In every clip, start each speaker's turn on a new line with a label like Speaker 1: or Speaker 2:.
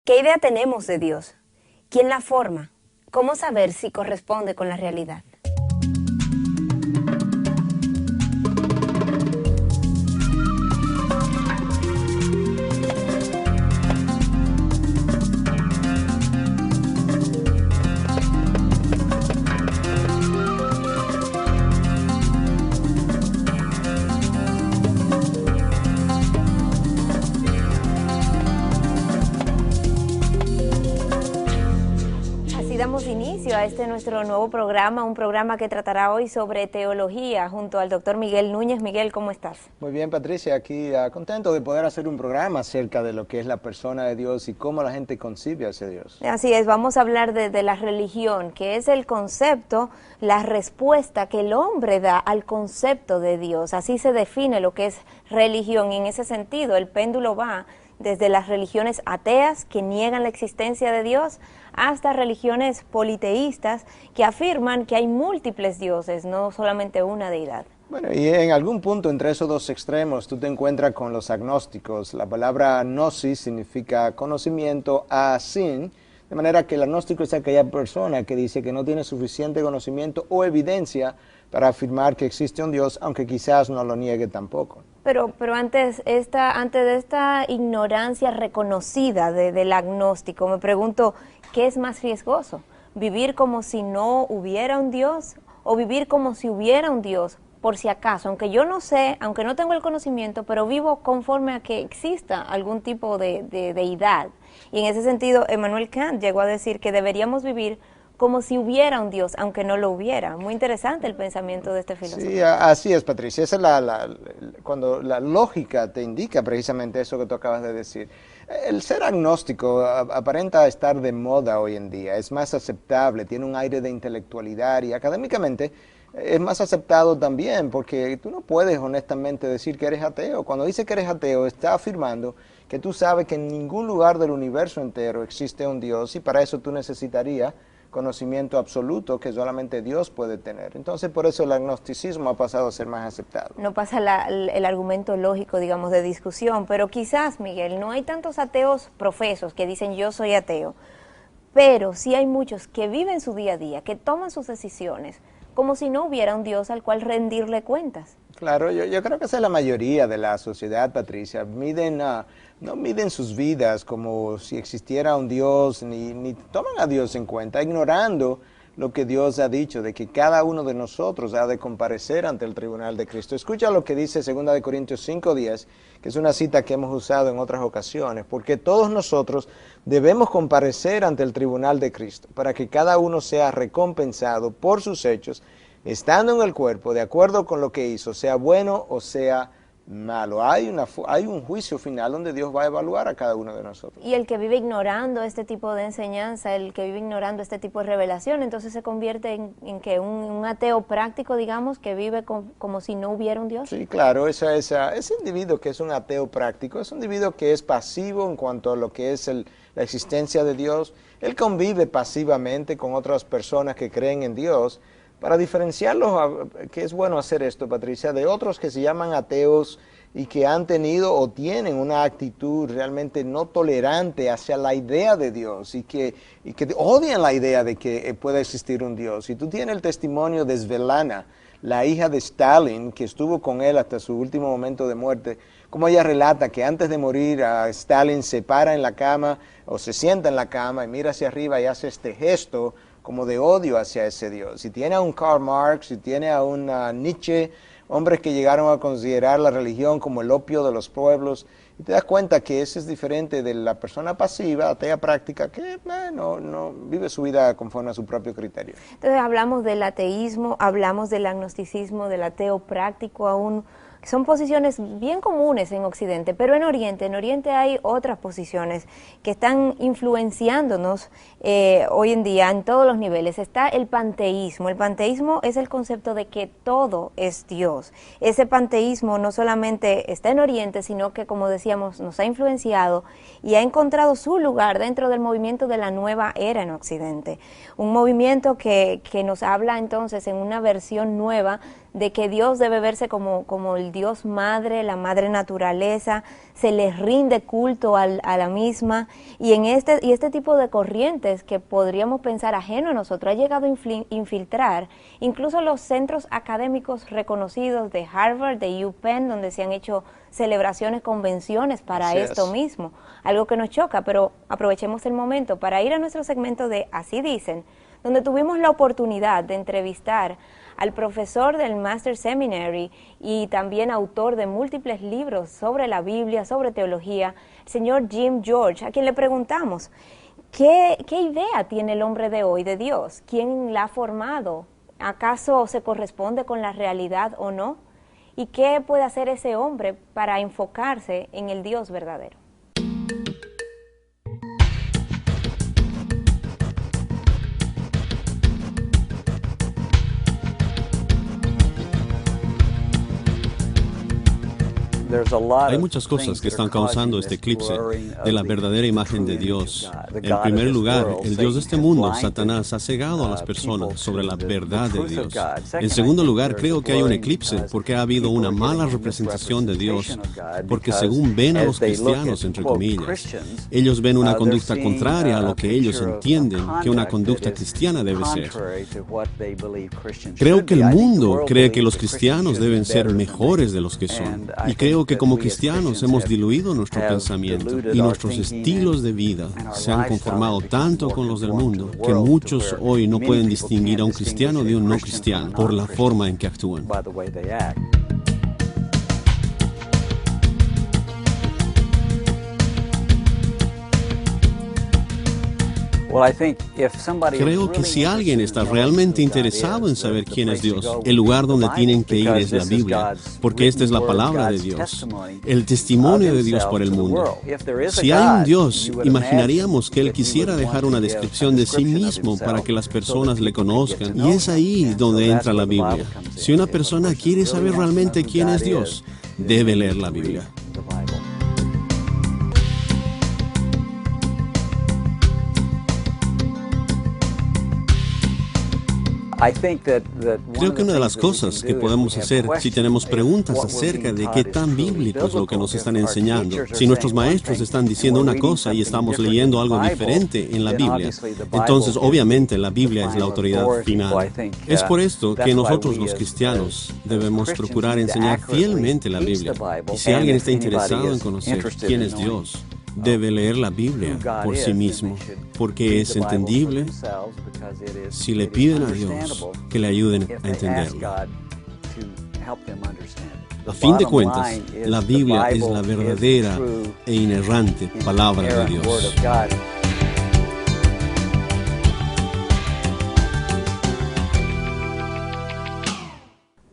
Speaker 1: ¿Qué idea tenemos de Dios? ¿Quién la forma? ¿Cómo saber si corresponde con la realidad? Así damos inicio a este nuestro nuevo programa, un programa que tratará hoy sobre teología junto al doctor Miguel Núñez. Miguel, ¿cómo estás?
Speaker 2: Muy bien, Patricia, aquí contento de poder hacer un programa acerca de lo que es la persona de Dios y cómo la gente concibe hacia Dios.
Speaker 1: Así es, vamos a hablar de la religión, que es el concepto, la respuesta que el hombre da al concepto de Dios. Así se define lo que es religión y en ese sentido el péndulo va desde las religiones ateas que niegan la existencia de Dios hasta religiones politeístas que afirman que hay múltiples dioses, no solamente una deidad.
Speaker 2: Bueno, y en algún punto entre esos dos extremos tú te encuentras con los agnósticos. La palabra gnosis significa conocimiento, sin, de manera que el agnóstico es aquella persona que dice que no tiene suficiente conocimiento o evidencia para afirmar que existe un Dios, aunque quizás no lo niegue tampoco.
Speaker 1: Pero antes de esta ignorancia reconocida del agnóstico, me pregunto, ¿qué es más riesgoso? ¿Vivir como si no hubiera un Dios o vivir como si hubiera un Dios? Por si acaso, aunque yo no sé, aunque no tengo el conocimiento, pero vivo conforme a que exista algún tipo de deidad. Y en ese sentido, Immanuel Kant llegó a decir que deberíamos vivir como si hubiera un Dios, aunque no lo hubiera. Muy interesante el pensamiento de este filósofo.
Speaker 2: Sí, así es, Patricia. Esa es cuando la lógica te indica precisamente eso que tú acabas de decir. El ser agnóstico aparenta estar de moda hoy en día, es más aceptable, tiene un aire de intelectualidad y académicamente es más aceptado también, porque tú no puedes honestamente decir que eres ateo. Cuando dice que eres ateo, está afirmando que tú sabes que en ningún lugar del universo entero existe un Dios y para eso tú necesitarías conocimiento absoluto que solamente Dios puede tener. Entonces, por eso el agnosticismo ha pasado a ser más aceptado.
Speaker 1: No pasa el argumento lógico, digamos, de discusión, pero quizás, Miguel, no hay tantos ateos profesos que dicen yo soy ateo, pero sí hay muchos que viven su día a día, que toman sus decisiones como si no hubiera un Dios al cual rendirle cuentas.
Speaker 2: Claro, yo creo que esa es la mayoría de la sociedad, Patricia. No miden sus vidas como si existiera un Dios, ni toman a Dios en cuenta, ignorando lo que Dios ha dicho, de que cada uno de nosotros ha de comparecer ante el tribunal de Cristo. Escucha lo que dice 2 Corintios 5:10, que es una cita que hemos usado en otras ocasiones, porque todos nosotros debemos comparecer ante el tribunal de Cristo, para que cada uno sea recompensado por sus hechos, estando en el cuerpo, de acuerdo con lo que hizo, sea bueno o sea malo. Hay un juicio final donde Dios va a evaluar a cada uno de nosotros.
Speaker 1: Y el que vive ignorando este tipo de enseñanza, el que vive ignorando este tipo de revelación, entonces se convierte en que un ateo práctico, digamos, que vive como si no hubiera un Dios.
Speaker 2: Sí, claro, ese individuo que es un ateo práctico, es un individuo que es pasivo en cuanto a lo que es la existencia de Dios. Él convive pasivamente con otras personas que creen en Dios. Para diferenciarlos, que es bueno hacer esto, Patricia, de otros que se llaman ateos y que han tenido o tienen una actitud realmente no tolerante hacia la idea de Dios y que odian la idea de que pueda existir un Dios. Y tú tienes el testimonio de Svetlana, la hija de Stalin, que estuvo con él hasta su último momento de muerte, como ella relata que antes de morir Stalin se para en la cama o se sienta en la cama y mira hacia arriba y hace este gesto como de odio hacia ese Dios. Si tiene a un Karl Marx, si tiene a un Nietzsche, hombres que llegaron a considerar la religión como el opio de los pueblos, y te das cuenta que ese es diferente de la persona pasiva, atea práctica, que no vive su vida conforme a su propio criterio.
Speaker 1: Entonces hablamos del ateísmo, hablamos del agnosticismo, del ateo práctico aún. Son posiciones bien comunes en Occidente, pero en Oriente hay otras posiciones que están influenciándonos hoy en día en todos los niveles. Está el panteísmo. El panteísmo es el concepto de que todo es Dios. Ese panteísmo no solamente está en Oriente, sino que, como decíamos, nos ha influenciado y ha encontrado su lugar dentro del movimiento de la nueva era en Occidente. Un movimiento que nos habla entonces en una versión nueva de que Dios debe verse como el Dios madre, la madre naturaleza, se les rinde culto a la misma, y este tipo de corrientes que podríamos pensar ajeno a nosotros ha llegado a infiltrar incluso los centros académicos reconocidos de Harvard, de UPenn, donde se han hecho celebraciones, convenciones para esto mismo, algo que nos choca, pero aprovechemos el momento para ir a nuestro segmento de Así Dicen, donde tuvimos la oportunidad de entrevistar al profesor del Master Seminary y también autor de múltiples libros sobre la Biblia, sobre teología, el señor Jim George, a quien le preguntamos, ¿qué idea tiene el hombre de hoy de Dios? ¿Quién la ha formado? ¿Acaso se corresponde con la realidad o no? ¿Y qué puede hacer ese hombre para enfocarse en el Dios verdadero?
Speaker 3: Hay muchas cosas que están causando este eclipse de la verdadera imagen de Dios. En primer lugar, el Dios de este mundo, Satanás, ha cegado a las personas sobre la verdad de Dios. En segundo lugar, creo que hay un eclipse porque ha habido una mala representación de Dios, porque según ven a los cristianos, entre comillas, ellos ven una conducta contraria a lo que ellos entienden que una conducta cristiana debe ser. Creo que el mundo cree que los cristianos deben ser mejores de los que son, y creo que como cristianos hemos diluido nuestro pensamiento y nuestros estilos de vida se han conformado tanto con los del mundo que muchos hoy no pueden distinguir a un cristiano de un no cristiano por la forma en que actúan. Creo que si alguien está realmente interesado en saber quién es Dios, el lugar donde tienen que ir es la Biblia, porque esta es la palabra de Dios, el testimonio de Dios por el mundo. Si hay un Dios, imaginaríamos que Él quisiera dejar una descripción de sí mismo para que las personas le conozcan, y es ahí donde entra la Biblia. Si una persona quiere saber realmente quién es Dios, debe leer la Biblia. Creo que una de las cosas que podemos hacer si tenemos preguntas acerca de qué tan bíblico es lo que nos están enseñando, si nuestros maestros están diciendo una cosa y estamos leyendo algo diferente en la Biblia, entonces obviamente la Biblia es la autoridad final. Es por esto que nosotros los cristianos debemos procurar enseñar fielmente la Biblia. Y si alguien está interesado en conocer quién es Dios, debe leer la Biblia por sí mismo, porque es entendible si le piden a Dios que le ayuden a entenderlo. A fin de cuentas, la Biblia es la verdadera e inerrante palabra de Dios.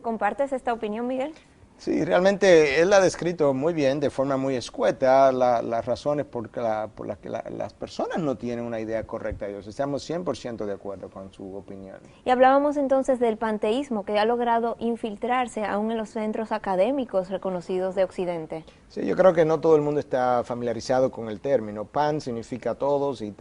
Speaker 1: ¿Compartes esta opinión, Miguel?
Speaker 2: Sí, realmente él ha descrito muy bien, de forma muy escueta, las razones por las que las personas no tienen una idea correcta de Dios. Estamos 100% de acuerdo con su opinión.
Speaker 1: Y hablábamos entonces del panteísmo, que ha logrado infiltrarse aún en los centros académicos reconocidos de Occidente.
Speaker 2: Sí, yo creo que no todo el mundo está familiarizado con el término. Pan significa todos y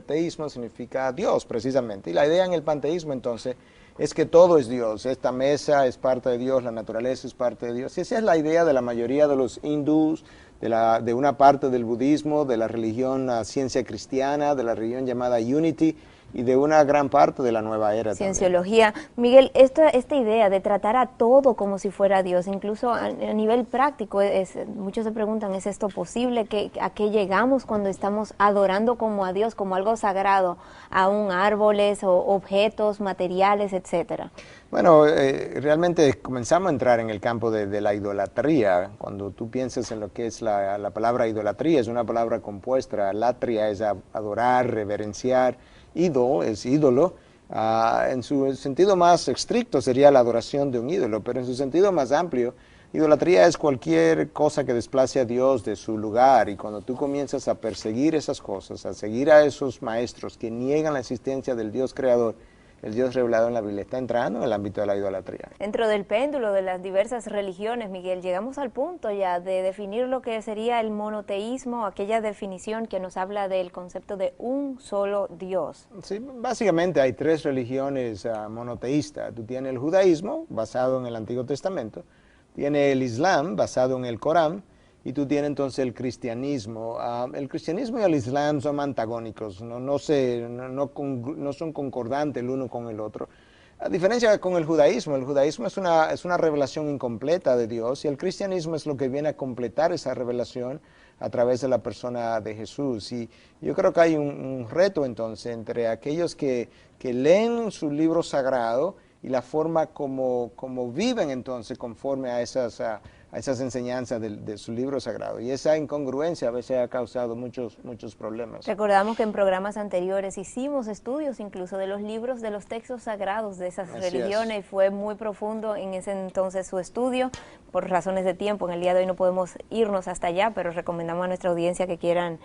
Speaker 2: teísmo significa Dios, precisamente. Y la idea en el panteísmo, entonces, es que todo es Dios. Esta mesa es parte de Dios, la naturaleza es parte de Dios. Y esa es la idea de la mayoría de los hindús, de una parte del budismo, de la religión ciencia cristiana, de la religión llamada Unity, y de una gran parte de la nueva era
Speaker 1: Cienciología. También. Miguel, esta idea de tratar a todo como si fuera Dios, incluso a nivel práctico, muchos se preguntan, ¿es esto posible? ¿A qué llegamos cuando estamos adorando como a Dios, como algo sagrado, aún árboles o objetos, materiales, etcétera?
Speaker 2: Bueno, realmente comenzamos a entrar en el campo de la idolatría. Cuando tú piensas en lo que es la palabra idolatría, es una palabra compuesta. Latria es adorar, reverenciar. Ido es ídolo, en su sentido más estricto sería la adoración de un ídolo, pero en su sentido más amplio, idolatría es cualquier cosa que desplace a Dios de su lugar, y cuando tú comienzas a perseguir esas cosas, a seguir a esos maestros que niegan la existencia del Dios creador, el Dios revelado en la Biblia está entrando en el ámbito de la idolatría.
Speaker 1: Dentro del péndulo de las diversas religiones, Miguel, llegamos al punto ya de definir lo que sería el monoteísmo, aquella definición que nos habla del concepto de un solo Dios.
Speaker 2: Sí, básicamente hay tres religiones monoteístas. Tú tienes el judaísmo, basado en el Antiguo Testamento, tienes el Islam, basado en el Corán, y tú tienes entonces el cristianismo. El cristianismo y el Islam son antagónicos, no son concordantes el uno con el otro. A diferencia con el judaísmo es una revelación incompleta de Dios, y el cristianismo es lo que viene a completar esa revelación a través de la persona de Jesús. Y yo creo que hay un reto entonces entre aquellos que leen su libro sagrado y la forma como viven entonces conforme a esas enseñanzas de su libro sagrado. Y esa incongruencia a veces ha causado muchos problemas.
Speaker 1: Recordamos que en programas anteriores hicimos estudios incluso de los libros, de los textos sagrados de esas religiones, y fue muy profundo en ese entonces su estudio. Por razones de tiempo, en el día de hoy no podemos irnos hasta allá, pero recomendamos a nuestra audiencia que quieran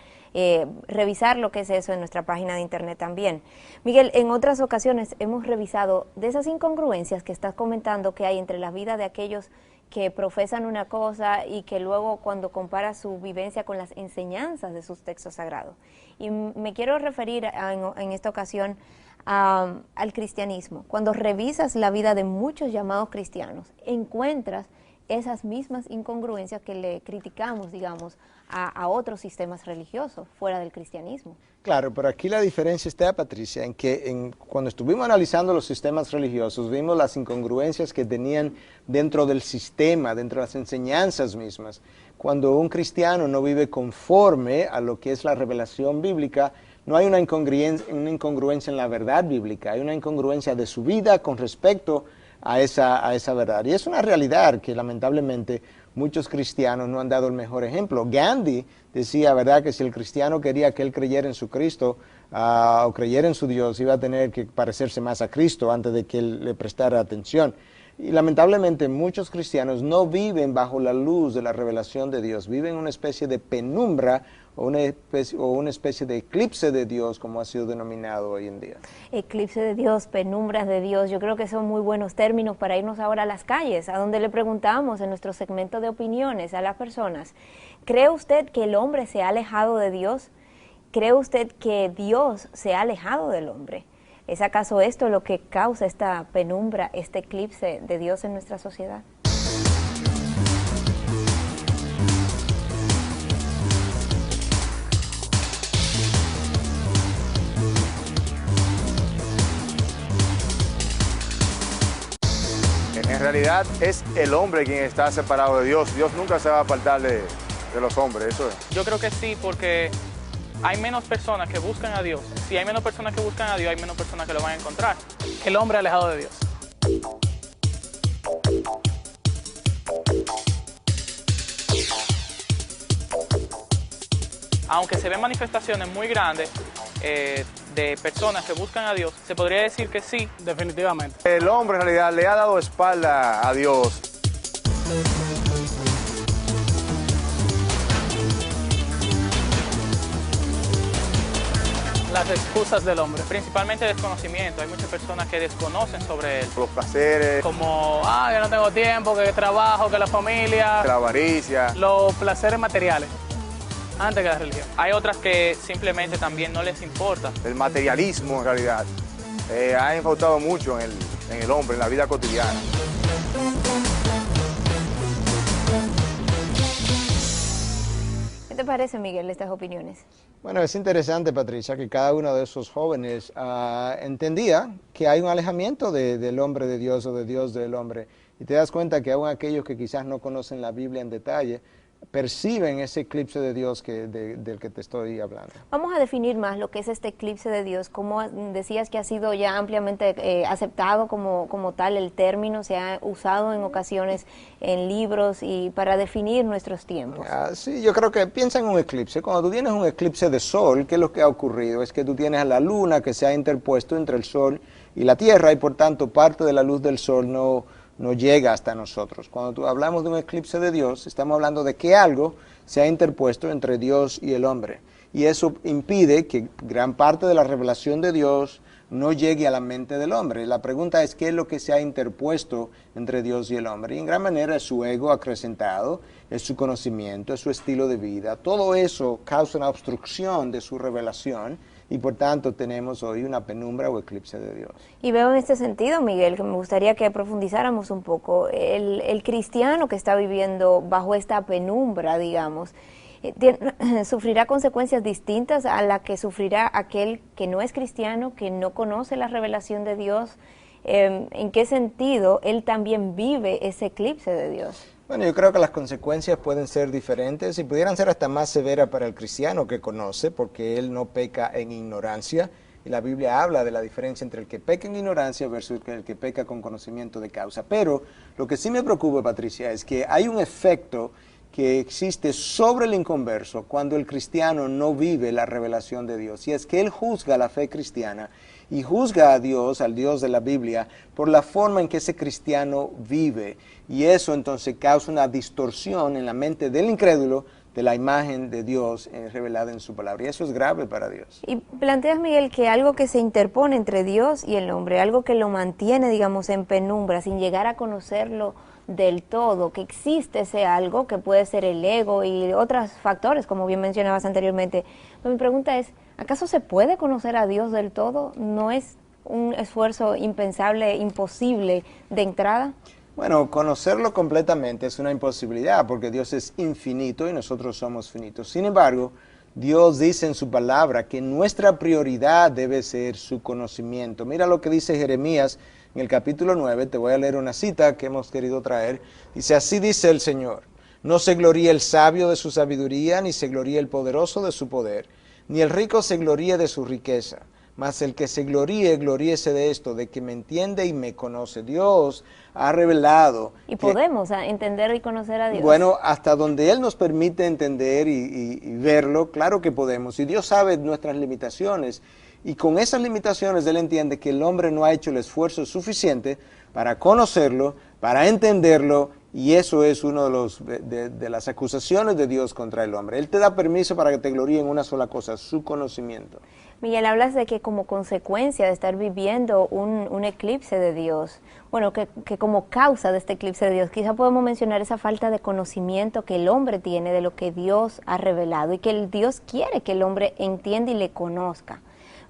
Speaker 1: revisar lo que es eso en nuestra página de internet también. Miguel, en otras ocasiones hemos revisado de esas incongruencias que estás comentando que hay entre la vida de aquellos que profesan una cosa y que luego cuando compara su vivencia con las enseñanzas de sus textos sagrados. Y me quiero referir en esta ocasión al cristianismo. Cuando revisas la vida de muchos llamados cristianos, encuentras esas mismas incongruencias que le criticamos, digamos, a otros sistemas religiosos fuera del cristianismo.
Speaker 2: Claro, pero aquí la diferencia está, Patricia, en que cuando estuvimos analizando los sistemas religiosos, vimos las incongruencias que tenían dentro del sistema, dentro de las enseñanzas mismas. Cuando un cristiano no vive conforme a lo que es la revelación bíblica, no hay una incongruencia en la verdad bíblica, hay una incongruencia de su vida con respecto a esa verdad. Y es una realidad que lamentablemente muchos cristianos no han dado el mejor ejemplo. Gandhi decía, ¿verdad?, que si el cristiano quería que él creyera en su Cristo o creyera en su Dios, iba a tener que parecerse más a Cristo antes de que él le prestara atención. Y lamentablemente muchos cristianos no viven bajo la luz de la revelación de Dios, viven una especie de penumbra o una especie de eclipse de Dios, como ha sido denominado hoy en día.
Speaker 1: Eclipse de Dios, penumbras de Dios, yo creo que son muy buenos términos para irnos ahora a las calles, a donde le preguntamos en nuestro segmento de opiniones a las personas, ¿cree usted que el hombre se ha alejado de Dios? ¿Cree usted que Dios se ha alejado del hombre? ¿Es acaso esto lo que causa esta penumbra, este eclipse de Dios en nuestra sociedad?
Speaker 4: En realidad es el hombre quien está separado de Dios. Dios nunca se va a apartar de los hombres, eso es.
Speaker 5: Yo creo que sí, porque hay menos personas que buscan a Dios. Si hay menos personas que buscan a Dios, hay menos personas que lo van a encontrar. El hombre alejado de Dios. Aunque se ven manifestaciones muy grandes de personas que buscan a Dios, se podría decir que sí, definitivamente.
Speaker 4: El hombre en realidad le ha dado espalda a Dios.
Speaker 5: Las excusas del hombre, principalmente desconocimiento. Hay muchas personas que desconocen sobre él.
Speaker 4: Los placeres.
Speaker 5: Como, que no tengo tiempo, que trabajo, que la familia.
Speaker 4: La avaricia.
Speaker 5: Los placeres materiales, antes que la religión. Hay otras que simplemente también no les importa.
Speaker 4: El materialismo en realidad ha infausto mucho en el hombre, en la vida cotidiana.
Speaker 1: ¿Qué te parece, Miguel, estas opiniones?
Speaker 2: Bueno, es interesante, Patricia, que cada uno de esos jóvenes entendía que hay un alejamiento del hombre de Dios o de Dios del hombre. Y te das cuenta que aún aquellos que quizás no conocen la Biblia en detalle, perciben ese eclipse de Dios del que te estoy hablando.
Speaker 1: Vamos a definir más lo que es este eclipse de Dios. Como decías que ha sido ya ampliamente aceptado como tal el término, se ha usado en ocasiones en libros y para definir nuestros tiempos.
Speaker 2: Sí, yo creo que piensa en un eclipse. Cuando tú tienes un eclipse de sol, ¿qué es lo que ha ocurrido? Es que tú tienes a la luna que se ha interpuesto entre el sol y la tierra y por tanto parte de la luz del sol no llega hasta nosotros. Cuando hablamos de un eclipse de Dios, estamos hablando de que algo se ha interpuesto entre Dios y el hombre. Y eso impide que gran parte de la revelación de Dios no llegue a la mente del hombre. La pregunta es qué es lo que se ha interpuesto entre Dios y el hombre. Y en gran manera es su ego acrecentado, es su conocimiento, es su estilo de vida. Todo eso causa una obstrucción de su revelación y por tanto tenemos hoy una penumbra o eclipse de Dios.
Speaker 1: Y veo en este sentido, Miguel, que me gustaría que profundizáramos un poco. El cristiano que está viviendo bajo esta penumbra, digamos, sufrirá consecuencias distintas a la que sufrirá aquel que no es cristiano, que no conoce la revelación de Dios. ¿En qué sentido él también vive ese eclipse de Dios?
Speaker 2: Bueno, yo creo que las consecuencias pueden ser diferentes y pudieran ser hasta más severas para el cristiano que conoce, porque él no peca en ignorancia. Y la Biblia habla de la diferencia entre el que peca en ignorancia versus el que peca con conocimiento de causa. Pero lo que sí me preocupa, Patricia, es que hay un efecto que existe sobre el inconverso cuando el cristiano no vive la revelación de Dios. Y es que él juzga la fe cristiana y juzga a Dios, al Dios de la Biblia, por la forma en que ese cristiano vive. Y eso entonces causa una distorsión en la mente del incrédulo de la imagen de Dios revelada en su palabra. Y eso es grave para Dios.
Speaker 1: Y planteas, Miguel, que algo que se interpone entre Dios y el hombre, algo que lo mantiene, digamos, en penumbra, sin llegar a conocerlo del todo, que existe ese algo que puede ser el ego y otros factores, como bien mencionabas anteriormente. Pero mi pregunta es, ¿acaso se puede conocer a Dios del todo? ¿No es un esfuerzo impensable, imposible de entrada?
Speaker 2: Bueno, conocerlo completamente es una imposibilidad porque Dios es infinito y nosotros somos finitos. Sin embargo, Dios dice en su palabra que nuestra prioridad debe ser su conocimiento. Mira lo que dice Jeremías en el capítulo 9, te voy a leer una cita que hemos querido traer. Dice, así dice el Señor, no se gloríe el sabio de su sabiduría, ni se gloríe el poderoso de su poder, ni el rico se gloríe de su riqueza. Mas el que se gloríe, gloríese de esto, de que me entiende y me conoce. Dios ha revelado.
Speaker 1: ¿Y podemos entender y conocer a Dios?
Speaker 2: Bueno, hasta donde Él nos permite entender y verlo, claro que podemos. Y Dios sabe nuestras limitaciones. Y con esas limitaciones Él entiende que el hombre no ha hecho el esfuerzo suficiente para conocerlo, para entenderlo. Y eso es uno de las acusaciones de Dios contra el hombre. Él te da permiso para que te gloríe en una sola cosa, su conocimiento.
Speaker 1: Miguel, hablas de que como consecuencia de estar viviendo un eclipse de Dios, bueno, que como causa de este eclipse de Dios, quizá podemos mencionar esa falta de conocimiento que el hombre tiene de lo que Dios ha revelado y que el Dios quiere que el hombre entienda y le conozca.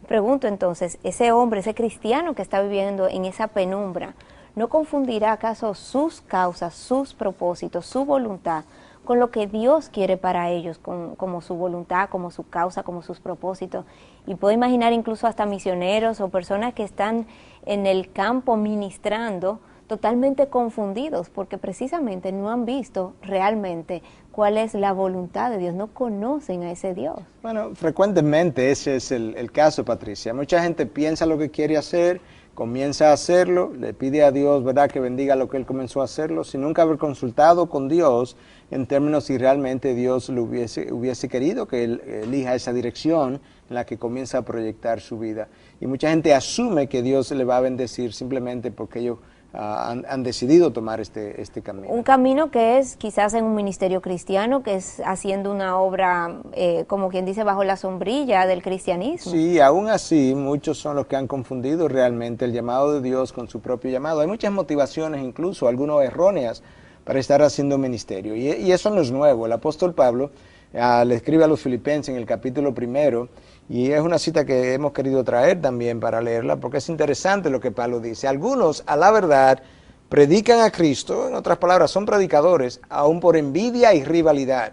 Speaker 1: Pregunto entonces, ese hombre, ese cristiano que está viviendo en esa penumbra, ¿no confundirá acaso sus causas, sus propósitos, su voluntad con lo que Dios quiere para ellos, como su voluntad, como su causa, como sus propósitos? Y puedo imaginar incluso hasta misioneros o personas que están en el campo ministrando totalmente confundidos porque precisamente no han visto realmente cuál es la voluntad de Dios, no conocen a ese Dios.
Speaker 2: Bueno, frecuentemente ese es el caso, Patricia. Mucha gente piensa lo que quiere hacer, comienza a hacerlo, le pide a Dios, ¿verdad?, que bendiga lo que él comenzó a hacerlo, sin nunca haber consultado con Dios en términos si realmente Dios lo hubiese querido que él elija esa dirección en la que comienza a proyectar su vida. Y mucha gente asume que Dios le va a bendecir simplemente porque ellos han decidido tomar este camino.
Speaker 1: Un camino que es quizás en un ministerio cristiano, que es haciendo una obra, como quien dice, bajo la sombrilla del cristianismo.
Speaker 2: Sí, aún así, muchos son los que han confundido realmente el llamado de Dios con su propio llamado. Hay muchas motivaciones, incluso algunas erróneas, para estar haciendo ministerio. Y eso no es nuevo. El apóstol Pablo le escribe a los Filipenses en el capítulo 1, y es una cita que hemos querido traer también para leerla, porque es interesante lo que Pablo dice. Algunos, a la verdad, predican a Cristo, en otras palabras, son predicadores, aún por envidia y rivalidad,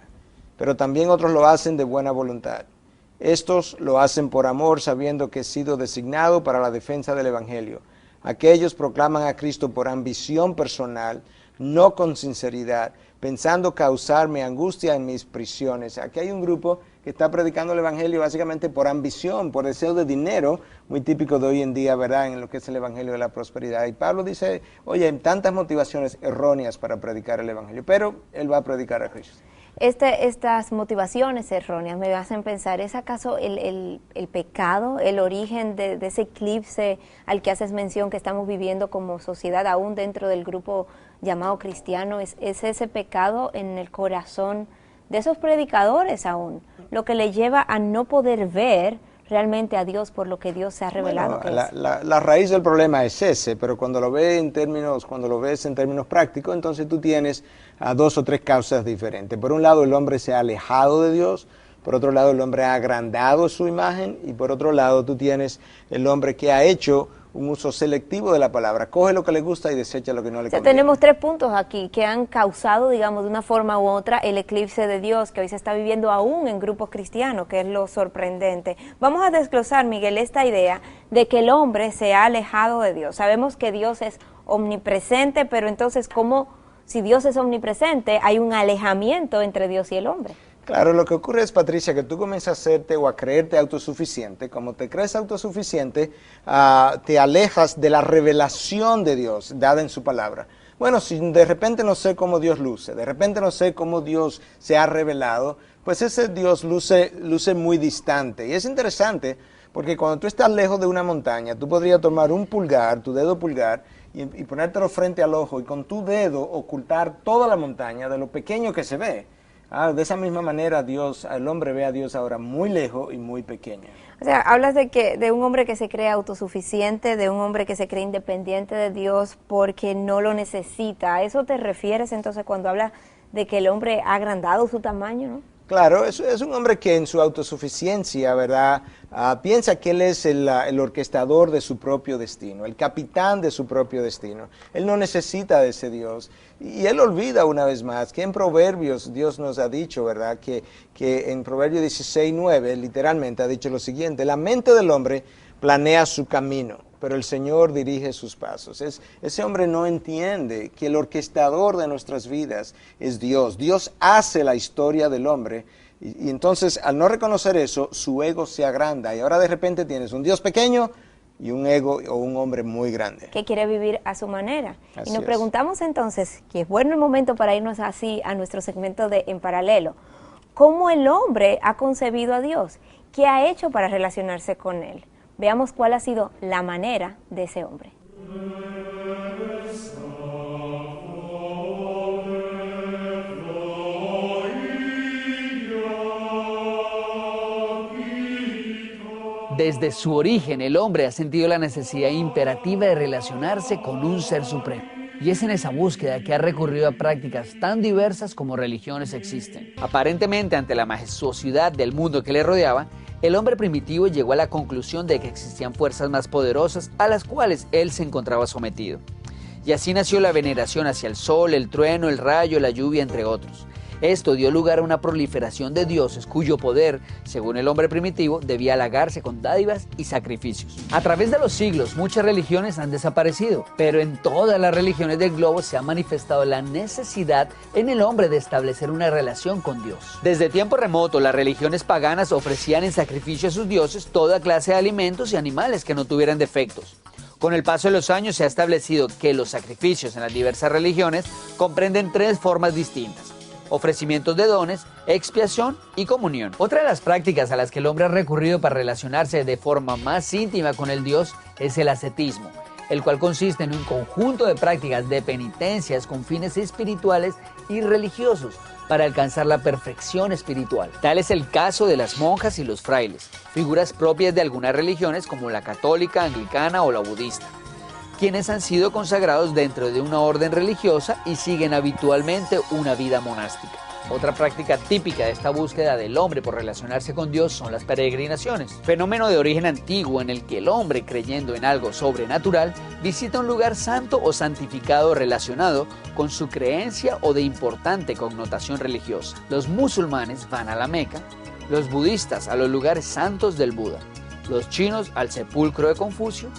Speaker 2: pero también otros lo hacen de buena voluntad. Estos lo hacen por amor, sabiendo que he sido designado para la defensa del Evangelio. Aquellos proclaman a Cristo por ambición personal, no con sinceridad, pensando causarme angustia en mis prisiones. Aquí hay un grupo que está predicando el Evangelio básicamente por ambición, por deseo de dinero, muy típico de hoy en día, ¿verdad?, en lo que es el Evangelio de la prosperidad. Y Pablo dice, oye, hay tantas motivaciones erróneas para predicar el Evangelio, pero él va a predicar a Cristo.
Speaker 1: Estas motivaciones erróneas me hacen pensar, ¿es acaso el pecado, el origen de ese eclipse al que haces mención que estamos viviendo como sociedad, aún dentro del grupo llamado cristiano? ¿Es ese pecado en el corazón de esos predicadores aún lo que le lleva a no poder ver realmente a Dios por lo que Dios se ha revelado.
Speaker 2: Bueno, la raíz del problema es ese, pero cuando lo ves en términos prácticos, entonces tú tienes dos o tres causas diferentes. Por un lado, el hombre se ha alejado de Dios. Por otro lado, el hombre ha agrandado su imagen. Y por otro lado, tú tienes el hombre que ha hecho un uso selectivo de la palabra. Coge lo que le gusta y desecha lo que no le conviene.
Speaker 1: Tenemos 3 puntos aquí que han causado, digamos, de una forma u otra, el eclipse de Dios, que hoy se está viviendo aún en grupos cristianos, que es lo sorprendente. Vamos a desglosar, Miguel, esta idea de que el hombre se ha alejado de Dios. Sabemos que Dios es omnipresente, pero entonces, ¿cómo, si Dios es omnipresente, hay un alejamiento entre Dios y el hombre?
Speaker 2: Claro, lo que ocurre es, Patricia, que tú comienzas a hacerte o a creerte autosuficiente. Como te crees autosuficiente, te alejas de la revelación de Dios dada en su palabra. Bueno, si de repente no sé cómo Dios luce, de repente no sé cómo Dios se ha revelado, pues ese Dios luce muy distante. Y es interesante porque cuando tú estás lejos de una montaña, tú podrías tomar un pulgar, tu dedo pulgar, y ponértelo frente al ojo y con tu dedo ocultar toda la montaña de lo pequeño que se ve. De esa misma manera el hombre ve a Dios ahora muy lejos y muy pequeño.
Speaker 1: O sea, hablas de un hombre que se cree autosuficiente, de un hombre que se cree independiente de Dios porque no lo necesita. ¿A eso te refieres entonces cuando hablas de que el hombre ha agrandado su tamaño, no?
Speaker 2: Claro, es un hombre que en su autosuficiencia, ¿verdad? Piensa que él es el orquestador de su propio destino, el capitán de su propio destino. Él no necesita de ese Dios. Y él olvida una vez más que en Proverbios Dios nos ha dicho, ¿verdad? Que en Proverbios 16:9 literalmente ha dicho lo siguiente: la mente del hombre planea su camino, pero el Señor dirige sus pasos. Ese hombre no entiende que el orquestador de nuestras vidas es Dios. Dios hace la historia del hombre y entonces al no reconocer eso, su ego se agranda y ahora de repente tienes un Dios pequeño y un ego o un hombre muy grande.
Speaker 1: Que quiere vivir a su manera.
Speaker 2: Así
Speaker 1: y nos
Speaker 2: es.
Speaker 1: Preguntamos entonces, que es bueno el momento para irnos así a nuestro segmento de En Paralelo, ¿cómo el hombre ha concebido a Dios? ¿Qué ha hecho para relacionarse con él? Veamos cuál ha sido la manera de ese hombre.
Speaker 6: Desde su origen, el hombre ha sentido la necesidad imperativa de relacionarse con un ser supremo. Y es en esa búsqueda que ha recurrido a prácticas tan diversas como religiones existen. Aparentemente, ante la majestuosidad del mundo que le rodeaba, el hombre primitivo llegó a la conclusión de que existían fuerzas más poderosas a las cuales él se encontraba sometido. Y así nació la veneración hacia el sol, el trueno, el rayo, la lluvia, entre otros. Esto dio lugar a una proliferación de dioses cuyo poder, según el hombre primitivo, debía halagarse con dádivas y sacrificios. A través de los siglos, muchas religiones han desaparecido, pero en todas las religiones del globo se ha manifestado la necesidad en el hombre de establecer una relación con Dios. Desde tiempo remoto, las religiones paganas ofrecían en sacrificio a sus dioses toda clase de alimentos y animales que no tuvieran defectos. Con el paso de los años se ha establecido que los sacrificios en las diversas religiones comprenden 3 formas distintas: ofrecimientos de dones, expiación y comunión. Otra de las prácticas a las que el hombre ha recurrido para relacionarse de forma más íntima con el Dios es el ascetismo, el cual consiste en un conjunto de prácticas de penitencias con fines espirituales y religiosos para alcanzar la perfección espiritual. Tal es el caso de las monjas y los frailes, figuras propias de algunas religiones como la católica, anglicana o la budista, quienes han sido consagrados dentro de una orden religiosa y siguen habitualmente una vida monástica. Otra práctica típica de esta búsqueda del hombre por relacionarse con Dios son las peregrinaciones, fenómeno de origen antiguo en el que el hombre, creyendo en algo sobrenatural, visita un lugar santo o santificado relacionado con su creencia o de importante connotación religiosa. Los musulmanes van a la Meca, los budistas a los lugares santos del Buda, los chinos al sepulcro de Confucio,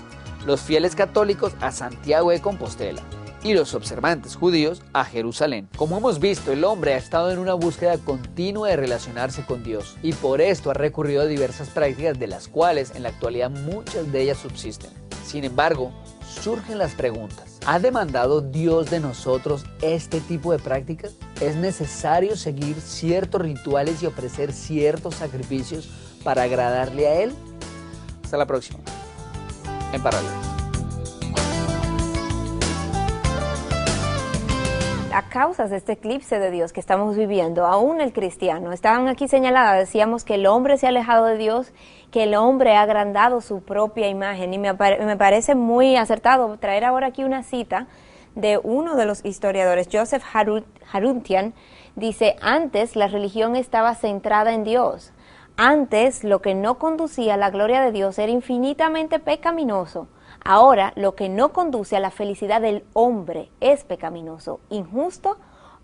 Speaker 6: los fieles católicos a Santiago de Compostela y los observantes judíos a Jerusalén. Como hemos visto, el hombre ha estado en una búsqueda continua de relacionarse con Dios y por esto ha recurrido a diversas prácticas, de las cuales en la actualidad muchas de ellas subsisten. Sin embargo, surgen las preguntas: ¿ha demandado Dios de nosotros este tipo de prácticas? ¿Es necesario seguir ciertos rituales y ofrecer ciertos sacrificios para agradarle a Él? Hasta la próxima. En Paralelo.
Speaker 1: causas de este eclipse de Dios que estamos viviendo, aún el cristiano. Estaban aquí señaladas, decíamos que el hombre se ha alejado de Dios, que el hombre ha agrandado su propia imagen. Y me parece muy acertado traer ahora aquí una cita de uno de los historiadores, Joseph Harutian. Dice, antes la religión estaba centrada en Dios. Antes lo que no conducía a la gloria de Dios era infinitamente pecaminoso. Ahora, lo que no conduce a la felicidad del hombre es pecaminoso, injusto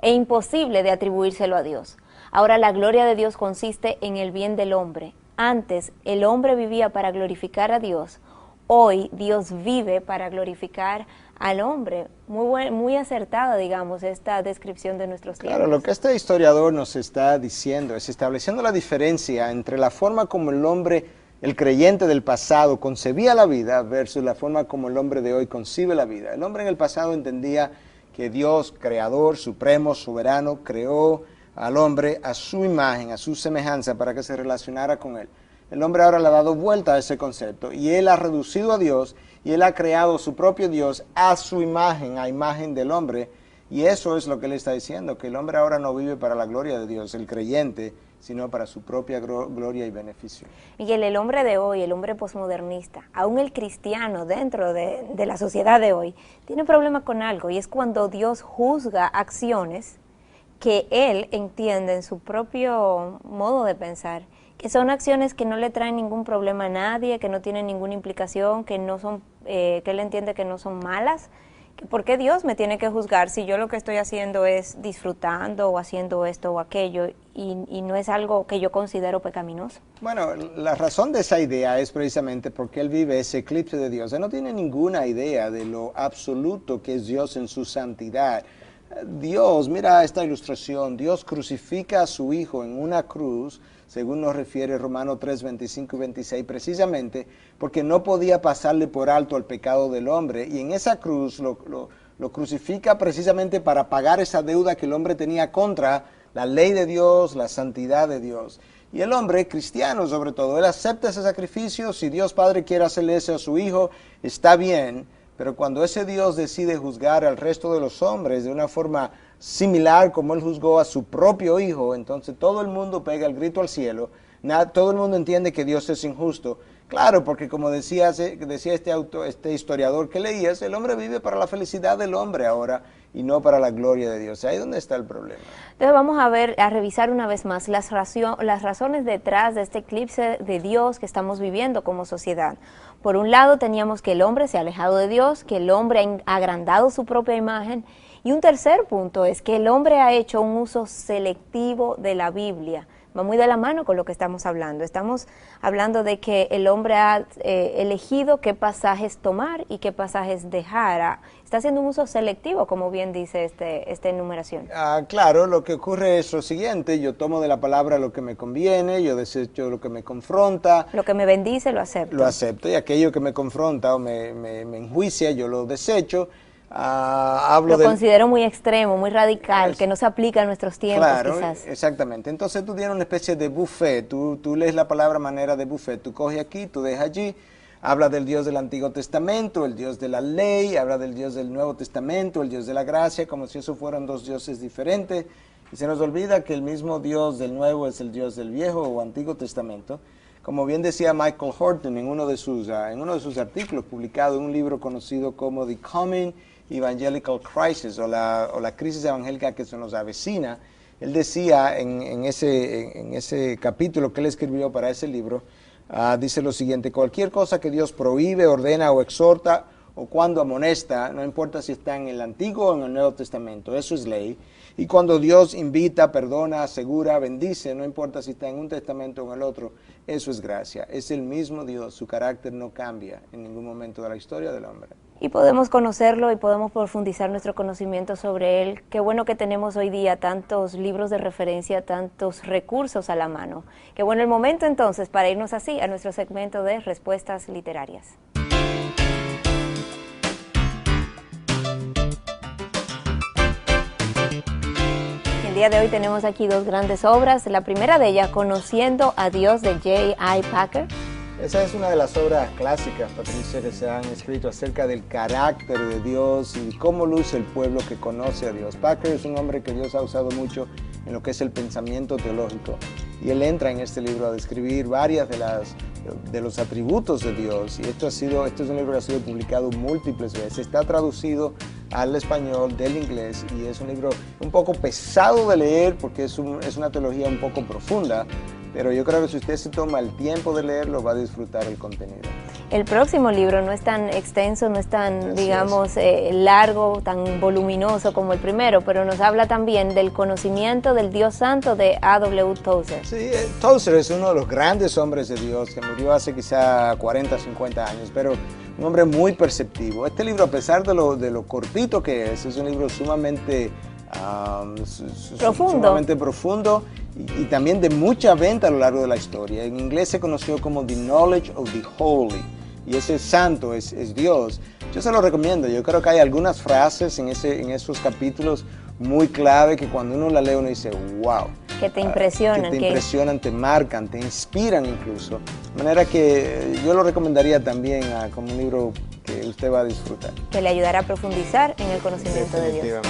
Speaker 1: e imposible de atribuírselo a Dios. Ahora, la gloria de Dios consiste en el bien del hombre. Antes, el hombre vivía para glorificar a Dios. Hoy, Dios vive para glorificar al hombre. Muy acertada, digamos, esta descripción de nuestros tiempos.
Speaker 2: Claro, lo que este historiador nos está diciendo es estableciendo la diferencia entre la forma como el hombre, el creyente del pasado, concebía la vida versus la forma como el hombre de hoy concibe la vida. El hombre en el pasado entendía que Dios, creador, supremo, soberano, creó al hombre a su imagen, a su semejanza para que se relacionara con él. El hombre ahora le ha dado vuelta a ese concepto y él ha reducido a Dios y él ha creado su propio Dios a su imagen, a imagen del hombre. Y eso es lo que él está diciendo, que el hombre ahora no vive para la gloria de Dios, el creyente, sino para su propia gloria y beneficio.
Speaker 1: Y el hombre de hoy, el hombre posmodernista, aún el cristiano dentro de la sociedad de hoy, tiene problema con algo, y es cuando Dios juzga acciones que él entiende en su propio modo de pensar, que son acciones que no le traen ningún problema a nadie, que no tienen ninguna implicación, que no son, que él entiende que no son malas. ¿Por qué Dios me tiene que juzgar si yo lo que estoy haciendo es disfrutando o haciendo esto o aquello y no es algo que yo considero pecaminoso?
Speaker 2: Bueno, la razón de esa idea es precisamente porque él vive ese eclipse de Dios. Él no tiene ninguna idea de lo absoluto que es Dios en su santidad. Dios, mira esta ilustración, Dios crucifica a su Hijo en una cruz, según nos refiere Romanos 3, 25 y 26, precisamente porque no podía pasarle por alto el pecado del hombre, y en esa cruz lo crucifica precisamente para pagar esa deuda que el hombre tenía contra la ley de Dios, la santidad de Dios. Y el hombre, cristiano sobre todo, él acepta ese sacrificio. Si Dios Padre quiere hacerle eso a su Hijo, está bien. Pero cuando ese Dios decide juzgar al resto de los hombres de una forma similar como Él juzgó a su propio Hijo, entonces todo el mundo pega el grito al cielo, todo el mundo entiende que Dios es injusto. Claro, porque como decía este historiador que leías, el hombre vive para la felicidad del hombre ahora y no para la gloria de Dios. Ahí es donde está el problema.
Speaker 1: Entonces vamos a revisar una vez más las razones detrás de este eclipse de Dios que estamos viviendo como sociedad. Por un lado teníamos que el hombre se ha alejado de Dios, que el hombre ha agrandado su propia imagen, y un tercer punto es que el hombre ha hecho un uso selectivo de la Biblia. Va muy de la mano con lo que estamos hablando. Estamos hablando de que el hombre ha elegido qué pasajes tomar y qué pasajes dejar. Está haciendo un uso selectivo, como bien dice esta enumeración.
Speaker 2: Claro, lo que ocurre es lo siguiente: yo tomo de la palabra lo que me conviene, yo desecho lo que me confronta.
Speaker 1: Lo que me bendice lo acepto.
Speaker 2: Lo acepto, y aquello que me confronta o me enjuicia, yo lo desecho.
Speaker 1: Lo considero muy extremo, muy radical, que no se aplica a nuestros tiempos,
Speaker 2: claro,
Speaker 1: quizás.
Speaker 2: Exactamente. Entonces tú tienes una especie de buffet, tú lees la palabra manera de buffet, tú coges aquí, tú dejas allí, habla del Dios del Antiguo Testamento, el Dios de la ley, habla del Dios del Nuevo Testamento, el Dios de la gracia, como si eso fueran dos dioses diferentes, y se nos olvida que el mismo Dios del Nuevo es el Dios del Viejo o Antiguo Testamento. Como bien decía Michael Horton en uno de sus artículos publicado en un libro conocido como The Coming Evangelical Crisis, o la crisis evangélica que se nos avecina, él decía en ese capítulo que él escribió para ese libro, dice lo siguiente: cualquier cosa que Dios prohíbe, ordena o exhorta, o cuando amonesta, no importa si está en el Antiguo o en el Nuevo Testamento, eso es ley. Y cuando Dios invita, perdona, asegura, bendice, no importa si está en un testamento o en el otro, eso es gracia. Es el mismo Dios, su carácter no cambia en ningún momento de la historia del hombre.
Speaker 1: Y podemos conocerlo y podemos profundizar nuestro conocimiento sobre él. Qué bueno que tenemos hoy día tantos libros de referencia, tantos recursos a la mano. Qué bueno el momento entonces para irnos así a nuestro segmento de respuestas literarias. El día de hoy tenemos aquí dos grandes obras. La primera de ellas, Conociendo a Dios, de J.I. Packer.
Speaker 2: Esa es una de las obras clásicas, Patricia, que se han escrito acerca del carácter de Dios y cómo luce el pueblo que conoce a Dios. Packer es un hombre que Dios ha usado mucho en lo que es el pensamiento teológico, y él entra en este libro a describir varias de los atributos de Dios, y este es un libro que ha sido publicado múltiples veces, está traducido al español del inglés, y es un libro un poco pesado de leer porque es una teología un poco profunda, pero yo creo que si usted se toma el tiempo de leerlo va a disfrutar el contenido. El próximo libro no es tan extenso, no es tan, digamos, largo, tan voluminoso como el primero, pero nos habla también del conocimiento del Dios Santo de A.W. Tozer. Sí, Tozer es uno de los grandes hombres de Dios que murió hace quizá 40, 50 años, pero un hombre muy perceptivo. Este libro, a pesar de lo cortito que es un libro sumamente profundo y también de mucha venta a lo largo de la historia. En inglés se conoció como The Knowledge of the Holy, y ese santo es Dios. Yo se lo recomiendo. Yo creo que hay algunas frases en esos capítulos muy clave que cuando uno la lee uno dice wow, que te impresionan, te marcan, te inspiran incluso, de manera que yo lo recomendaría también como un libro que usted va a disfrutar, que le ayudará a profundizar en el conocimiento de Dios.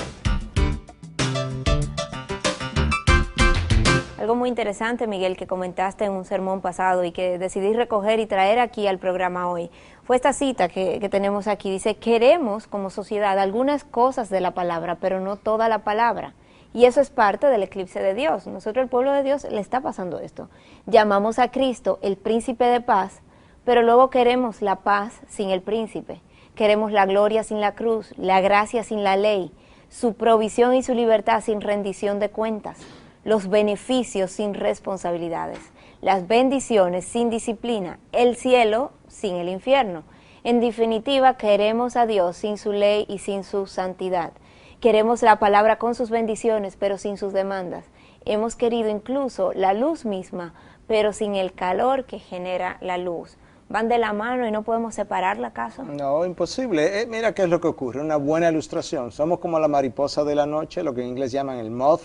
Speaker 2: Algo muy interesante, Miguel, que comentaste en un sermón pasado y que decidí recoger y traer aquí al programa hoy, fue esta cita que tenemos aquí. Dice: queremos como sociedad algunas cosas de la palabra, pero no toda la palabra. Y eso es parte del eclipse de Dios. Nosotros, el pueblo de Dios, le está pasando esto. Llamamos a Cristo el príncipe de paz, pero luego queremos la paz sin el príncipe. Queremos la gloria sin la cruz, la gracia sin la ley, su provisión y su libertad sin rendición de cuentas, los beneficios sin responsabilidades, las bendiciones sin disciplina, el cielo sin el infierno. En definitiva, queremos a Dios sin su ley y sin su santidad. Queremos la palabra con sus bendiciones, pero sin sus demandas. Hemos querido incluso la luz misma, pero sin el calor que genera la luz. ¿Van de la mano y no podemos separarla, acaso? No, imposible. Mira qué es lo que ocurre, una buena ilustración. Somos como la mariposa de la noche, lo que en inglés llaman el moth,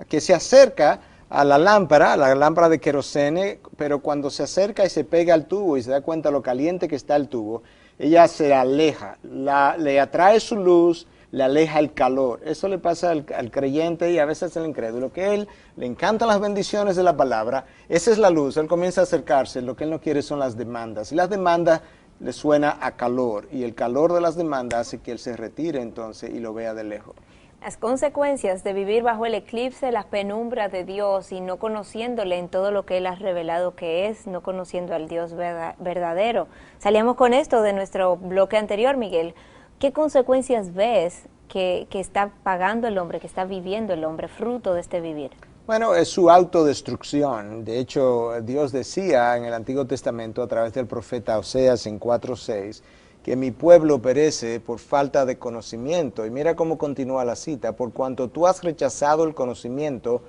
Speaker 2: que se acerca a la lámpara de querosene, pero cuando se acerca y se pega al tubo y se da cuenta lo caliente que está el tubo, ella se aleja, le atrae su luz, le aleja el calor. Eso le pasa al creyente y a veces al incrédulo, que él le encantan las bendiciones de la palabra, esa es la luz, él comienza a acercarse, lo que él no quiere son las demandas, y las demandas le suena a calor, y el calor de las demandas hace que él se retire entonces y lo vea de lejos. Las consecuencias de vivir bajo el eclipse, las penumbras de Dios y no conociéndole en todo lo que Él ha revelado que es, no conociendo al Dios verdadero. Salíamos con esto de nuestro bloque anterior, Miguel. ¿Qué consecuencias ves que está pagando el hombre, que está viviendo el hombre, fruto de este vivir? Bueno, es su autodestrucción. De hecho, Dios decía en el Antiguo Testamento a través del profeta Oseas en 4:6, que mi pueblo perece por falta de conocimiento. Y mira cómo continúa la cita: por cuanto tú has rechazado el conocimiento,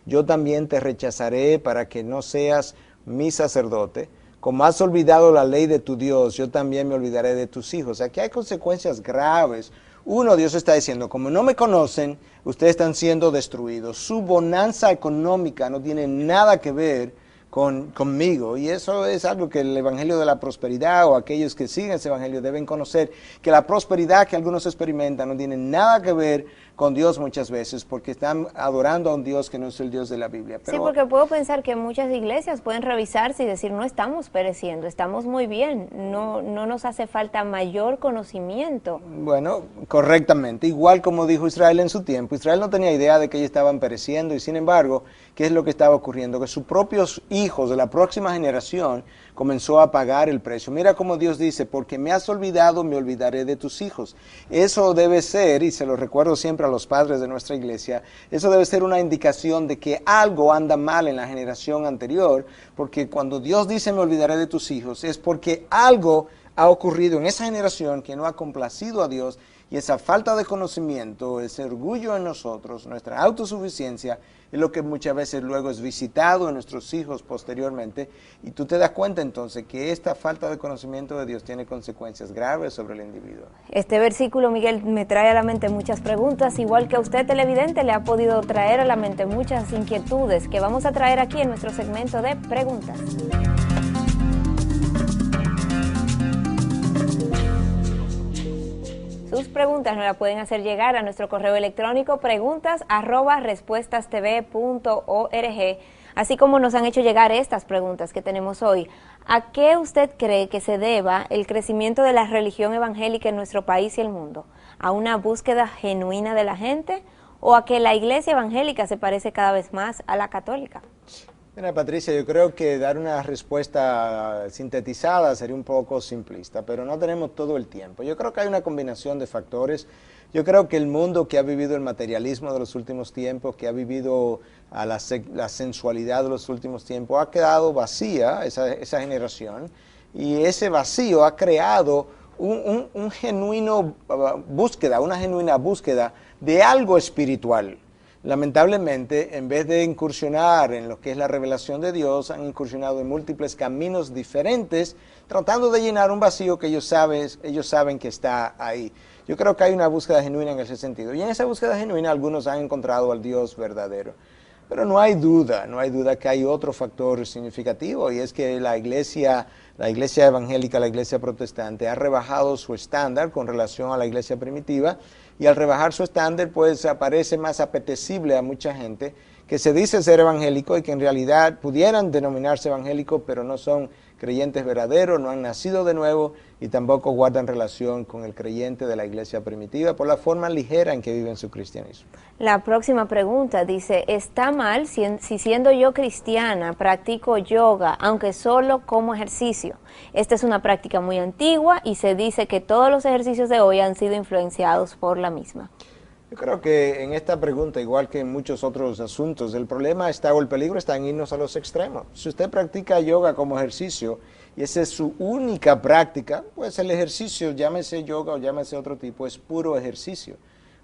Speaker 2: yo también te rechazaré para que no seas mi sacerdote. Como has olvidado la ley de tu Dios, yo también me olvidaré de tus hijos. Aquí hay consecuencias graves. Uno, Dios está diciendo, como no me conocen, ustedes están siendo destruidos. Su bonanza económica no tiene nada que ver conmigo, y eso es algo que el evangelio de la prosperidad o aquellos que siguen ese evangelio deben conocer, que la prosperidad que algunos experimentan no tiene nada que ver con Dios muchas veces, porque están adorando a un Dios que no es el Dios de la Biblia. Pero, sí, porque puedo pensar que muchas iglesias pueden revisarse y decir, no estamos pereciendo, estamos muy bien, no nos hace falta mayor conocimiento. Bueno, correctamente, igual como dijo Israel en su tiempo. Israel no tenía idea de que ellos estaban pereciendo, y sin embargo, ¿qué es lo que estaba ocurriendo? Que sus propios hijos de la próxima generación comenzó a pagar el precio. Mira cómo Dios dice, porque me has olvidado, me olvidaré de tus hijos. Eso debe ser, y se lo recuerdo siempre a los padres de nuestra iglesia, eso debe ser una indicación de que algo anda mal en la generación anterior, porque cuando Dios dice me olvidaré de tus hijos, es porque algo ha ocurrido en esa generación que no ha complacido a Dios, y esa falta de conocimiento, ese orgullo en nosotros, nuestra autosuficiencia, es lo que muchas veces luego es visitado en nuestros hijos posteriormente, y tú te das cuenta entonces que esta falta de conocimiento de Dios tiene consecuencias graves sobre el individuo. Este versículo, Miguel, me trae a la mente muchas preguntas, igual que a usted, televidente, le ha podido traer a la mente muchas inquietudes que vamos a traer aquí en nuestro segmento de preguntas.
Speaker 1: sus preguntas nos las pueden hacer llegar a nuestro correo electrónico preguntas@respuestastv.org, así como nos han hecho llegar estas preguntas que tenemos hoy. ¿A qué usted cree que se deba el crecimiento de la religión evangélica en nuestro país y el mundo? ¿A una búsqueda genuina de la gente o a que la iglesia evangélica se parece cada vez más a la católica?
Speaker 2: Mira, Patricia, yo creo que dar una respuesta sintetizada sería un poco simplista, pero no tenemos todo el tiempo. Yo creo que hay una combinación de factores. Yo creo que el mundo que ha vivido el materialismo de los últimos tiempos, que ha vivido a la sensualidad de los últimos tiempos, ha quedado vacía, esa generación, y ese vacío ha creado una genuina búsqueda de algo espiritual. Lamentablemente, en vez de incursionar en lo que es la revelación de Dios, han incursionado en múltiples caminos diferentes, tratando de llenar un vacío que ellos saben que está ahí. Yo creo que hay una búsqueda genuina en ese sentido. Y en esa búsqueda genuina algunos han encontrado al Dios verdadero. Pero no hay duda que hay otro factor significativo, y es que la iglesia evangélica, la iglesia protestante, ha rebajado su estándar con relación a la iglesia primitiva, y al rebajar su estándar, pues parece más apetecible a mucha gente que se dice ser evangélico y que en realidad pudieran denominarse evangélicos, pero no son creyentes verdaderos, no han nacido de nuevo y tampoco guardan relación con el creyente de la iglesia primitiva por la forma ligera en que viven su cristianismo.
Speaker 1: La próxima pregunta dice, ¿está mal si siendo yo cristiana practico yoga, aunque solo como ejercicio? Esta es una práctica muy antigua y se dice que todos los ejercicios de hoy han sido influenciados por la misma.
Speaker 2: Yo creo que en esta pregunta, igual que en muchos otros asuntos, el problema está o el peligro está en irnos a los extremos. Si usted practica yoga como ejercicio y esa es su única práctica, pues el ejercicio, llámese yoga o llámese otro tipo, es puro ejercicio.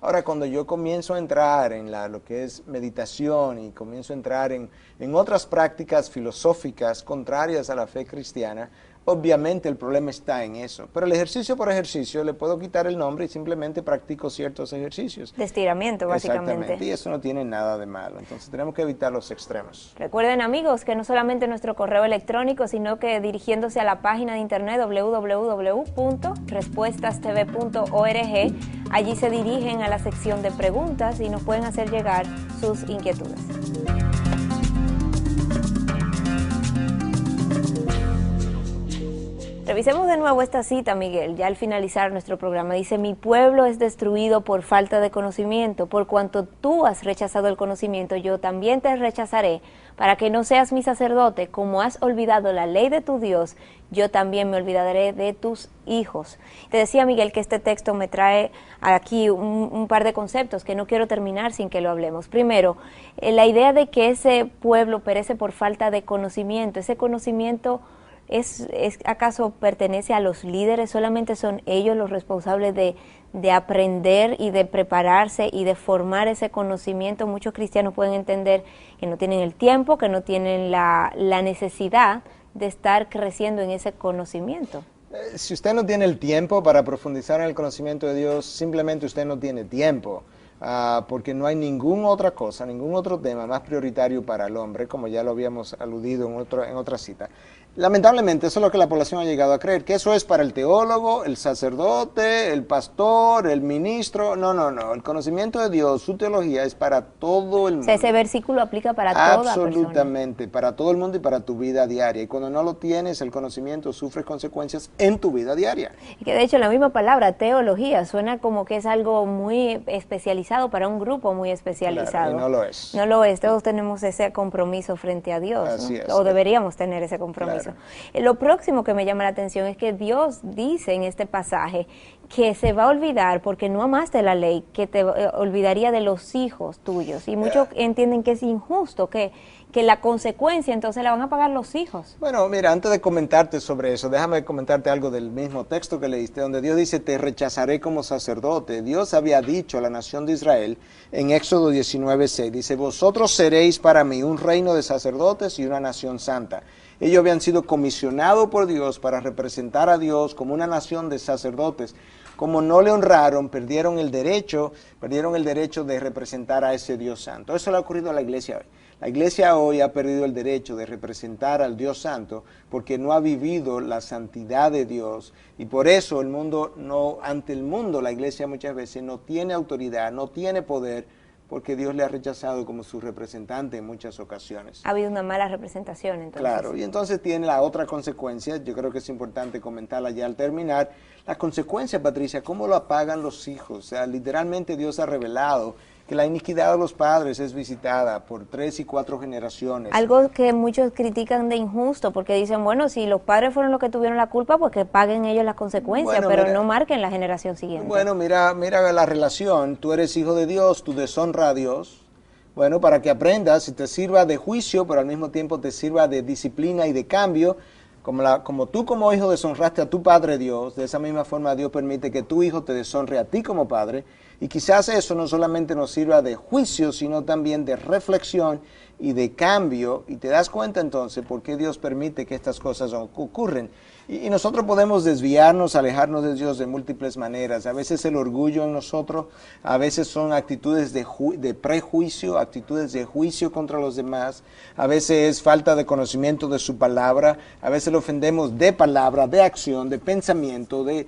Speaker 2: Ahora, cuando yo comienzo a entrar en lo que es meditación y comienzo a entrar en otras prácticas filosóficas contrarias a la fe cristiana, obviamente el problema está en eso. Pero el ejercicio por ejercicio le puedo quitar el nombre y simplemente practico ciertos ejercicios.
Speaker 1: De estiramiento, básicamente.
Speaker 2: Exactamente, y eso no tiene nada de malo. Entonces tenemos que evitar los extremos.
Speaker 1: Recuerden, amigos, que no solamente nuestro correo electrónico, sino que dirigiéndose a la página de internet www.respuestastv.org, allí se dirigen a la sección de preguntas y nos pueden hacer llegar sus inquietudes. Revisemos de nuevo esta cita, Miguel, ya al finalizar nuestro programa. Dice, mi pueblo es destruido por falta de conocimiento. Por cuanto tú has rechazado el conocimiento, yo también te rechazaré, para que no seas mi sacerdote. Como has olvidado la ley de tu Dios, yo también me olvidaré de tus hijos. Te decía, Miguel, que este texto me trae aquí un par de conceptos que no quiero terminar sin que lo hablemos. Primero, la idea de que ese pueblo perece por falta de conocimiento. Ese conocimiento ¿acaso pertenece a los líderes? ¿Solamente son ellos los responsables de aprender y de prepararse y de formar ese conocimiento? Muchos cristianos pueden entender que no tienen el tiempo, que no tienen la necesidad de estar creciendo en ese conocimiento.
Speaker 2: Si usted no tiene el tiempo para profundizar en el conocimiento de Dios, simplemente usted no tiene tiempo. Porque no hay ninguna otra cosa, ningún otro tema más prioritario para el hombre, como ya lo habíamos aludido en otra cita. Lamentablemente eso es lo que la población ha llegado a creer, que eso es para el teólogo, el sacerdote, el pastor, el ministro. No, el conocimiento de Dios, su teología es para todo el mundo.
Speaker 1: O sea, ese versículo aplica para toda persona.
Speaker 2: Absolutamente, para todo el mundo y para tu vida diaria. Y cuando no lo tienes, el conocimiento sufre consecuencias en tu vida diaria.
Speaker 1: Y que de hecho la misma palabra, teología, suena como que es algo muy especializado para un grupo muy especializado.
Speaker 2: Claro, y no lo es.
Speaker 1: No lo es, todos tenemos ese compromiso frente a Dios,
Speaker 2: Así
Speaker 1: ¿no?
Speaker 2: es.
Speaker 1: O deberíamos tener ese compromiso. Claro. Lo próximo que me llama la atención es que Dios dice en este pasaje que se va a olvidar porque no amaste la ley, que te olvidaría de los hijos tuyos. Y muchos entienden que es injusto, que la consecuencia entonces la van a pagar los hijos.
Speaker 2: Bueno, mira, antes de comentarte sobre eso, déjame comentarte algo del mismo texto que leíste, donde Dios dice, te rechazaré como sacerdote. Dios había dicho a la nación de Israel en Éxodo 19:6, dice, vosotros seréis para mí un reino de sacerdotes y una nación santa. Ellos habían sido comisionados por Dios para representar a Dios como una nación de sacerdotes. Como no le honraron, perdieron el derecho de representar a ese Dios santo. Eso le ha ocurrido a la iglesia hoy. La iglesia hoy ha perdido el derecho de representar al Dios Santo porque no ha vivido la santidad de Dios, y por eso el mundo ante el mundo la iglesia muchas veces no tiene autoridad, no tiene poder, porque Dios le ha rechazado como su representante en muchas ocasiones.
Speaker 1: Ha habido una mala representación, entonces.
Speaker 2: Claro, y entonces tiene la otra consecuencia, yo creo que es importante comentarla ya al terminar. La consecuencia, Patricia, ¿cómo lo pagan los hijos? O sea, literalmente Dios ha revelado que la iniquidad de los padres es visitada por 3 y 4 generaciones.
Speaker 1: Algo que muchos critican de injusto, porque dicen, bueno, si los padres fueron los que tuvieron la culpa, pues que paguen ellos las consecuencias, bueno, pero no marquen la generación siguiente.
Speaker 2: Bueno, mira la relación, tú eres hijo de Dios, tú deshonras a Dios, bueno, para que aprendas y te sirva de juicio, pero al mismo tiempo te sirva de disciplina y de cambio. Como tú como hijo deshonraste a tu padre Dios, de esa misma forma Dios permite que tu hijo te deshonre a ti como padre, y quizás eso no solamente nos sirva de juicio, sino también de reflexión y de cambio, y te das cuenta entonces por qué Dios permite que estas cosas ocurren. Y nosotros podemos desviarnos, alejarnos de Dios de múltiples maneras. A veces el orgullo en nosotros, a veces son actitudes de prejuicio, actitudes de juicio contra los demás, a veces es falta de conocimiento de su palabra, a veces lo ofendemos de palabra, de acción, de pensamiento, de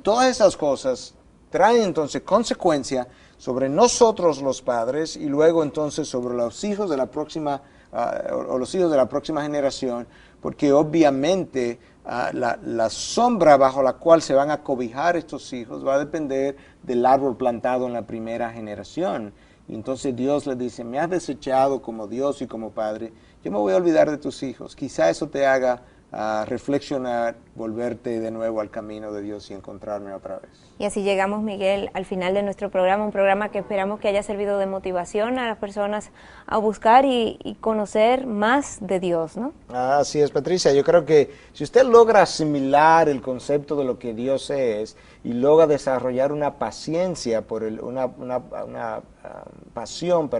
Speaker 2: todas esas cosas traen entonces consecuencia sobre nosotros los padres y luego entonces sobre los hijos de la próxima o los hijos de la próxima generación, porque obviamente la sombra bajo la cual se van a cobijar estos hijos va a depender del árbol plantado en la primera generación. Y entonces Dios les dice, me has desechado como Dios y como Padre, yo me voy a olvidar de tus hijos. Quizá eso te haga reflexionar, volverte de nuevo al camino de Dios y encontrarme otra vez.
Speaker 1: Y así llegamos, Miguel, al final de nuestro programa, un programa que esperamos que haya servido de motivación a las personas a buscar y conocer más de Dios, ¿no?
Speaker 2: Así es, Patricia. Yo creo que si usted logra asimilar el concepto de lo que Dios es y logra desarrollar una paciencia una pasión,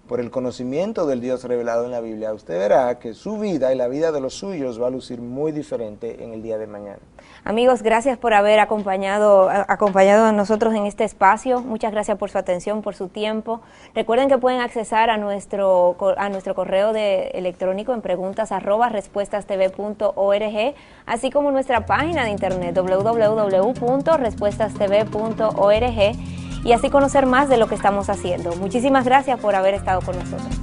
Speaker 2: por el conocimiento del Dios revelado en la Biblia, usted verá que su vida y la vida de los suyos va a lucir muy diferente en el día de mañana.
Speaker 1: Amigos, gracias por haber acompañado a nosotros en este espacio. Muchas gracias por su atención, por su tiempo. Recuerden que pueden accesar a nuestro correo electrónico en preguntas@respuestastv.org, así como nuestra página de internet www.respuestastv.org, y así conocer más de lo que estamos haciendo. Muchísimas gracias por haber estado con nosotros.